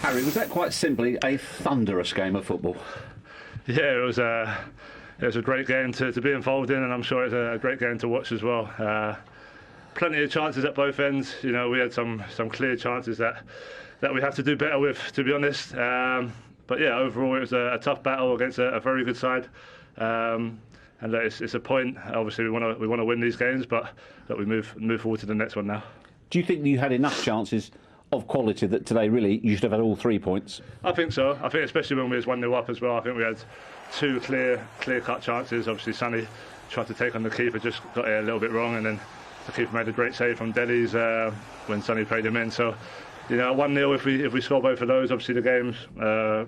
Harry, was that quite simply a thunderous game of football? Yeah, it was a great game to be involved in, and I'm sure it's a great game to watch as well. Plenty of chances at both ends. You know, we had some clear chances that we have to do better with, to be honest. But yeah, overall it was a tough battle against a very good side. And it's a point. Obviously, we want to win these games, but that we move forward to the next one now. Do you think you had enough chances of quality that today really you should have had all 3 points? I think so. I think especially when we was 1-0 up as well. I think we had two clear-cut chances. Obviously, Sonny tried to take on the keeper, just got it a little bit wrong, and then the keeper made a great save from Deli's when Sonny played him in. So, you know, 1-0, if we score both of those, obviously the game's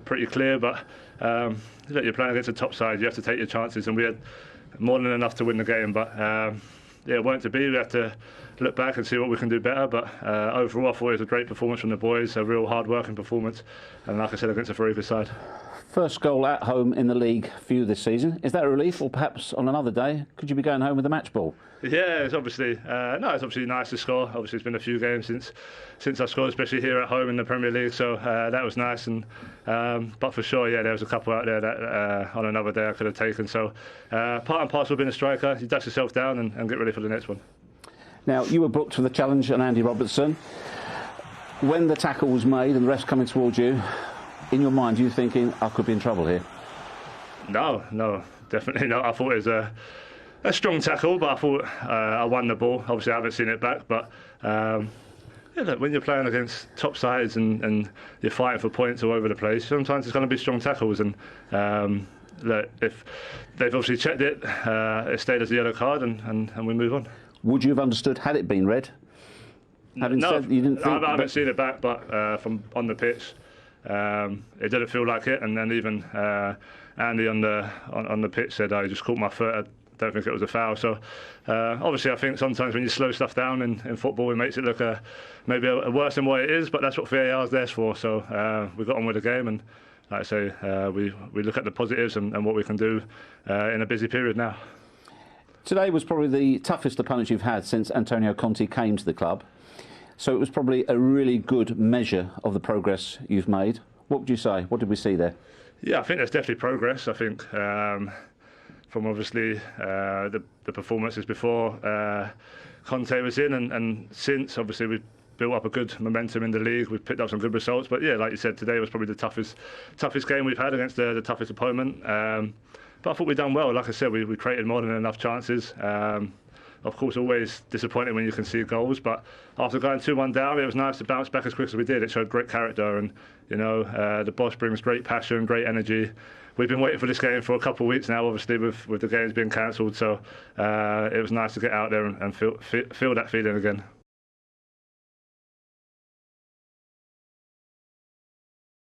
pretty clear. But look, you're playing against a top side, you have to take your chances, and we had more than enough to win the game. But yeah, it weren't to be. We have to look back and see what we can do better. But overall, I thought it was a great performance from the boys, a real hard-working performance, and like I said, against a very good side. First goal at home in the league for you this season. Is that a relief, or perhaps on another day could you be going home with a match ball? Yeah, it's obviously it's obviously nice to score. Obviously, it's been a few games since I scored, especially here at home in the Premier League. So that was nice. And but for sure, yeah, there was a couple out there that on another day I could have taken. So part and parcel of being a striker, you dust yourself down and get ready for the next one. Now, you were booked for the challenge on Andy Robertson. When the tackle was made and the ref's coming towards you, in your mind, are you thinking, I could be in trouble here? No, definitely not. I thought it was a strong tackle, but I thought I won the ball. Obviously, I haven't seen it back, but yeah, look, when you're playing against top sides and you're fighting for points all over the place, sometimes it's going to be strong tackles. And look, if they've obviously checked it, it stayed as a yellow card, and we move on. Would you have understood had it been red? No, you didn't think I haven't seen it back, but from on the pitch, it didn't feel like it. And then even Andy on the pitch said, "I just caught my foot. I don't think it was a foul." So obviously, I think sometimes when you slow stuff down in football, it makes it look maybe worse than what it is. But that's what VAR is there for. So we got on with the game, and like I say, we look at the positives and what we can do in a busy period now. Today was probably the toughest opponent you've had since Antonio Conte came to the club. So it was probably a really good measure of the progress you've made. What would you say? What did we see there? Yeah, I think there's definitely progress. I think from obviously the performances before Conte was in and since, obviously we've built up a good momentum in the league. We've picked up some good results. But yeah, like you said, today was probably the toughest game we've had against the toughest opponent. But I thought we've done well. Like I said, we created more than enough chances. Of course, always disappointing when you can see goals, but after going 2-1 down, it was nice to bounce back as quick as we did. It showed great character, and you know, the boss brings great passion, great energy. We've been waiting for this game for a couple of weeks now, obviously with the games being cancelled, so it was nice to get out there and feel that feeling again.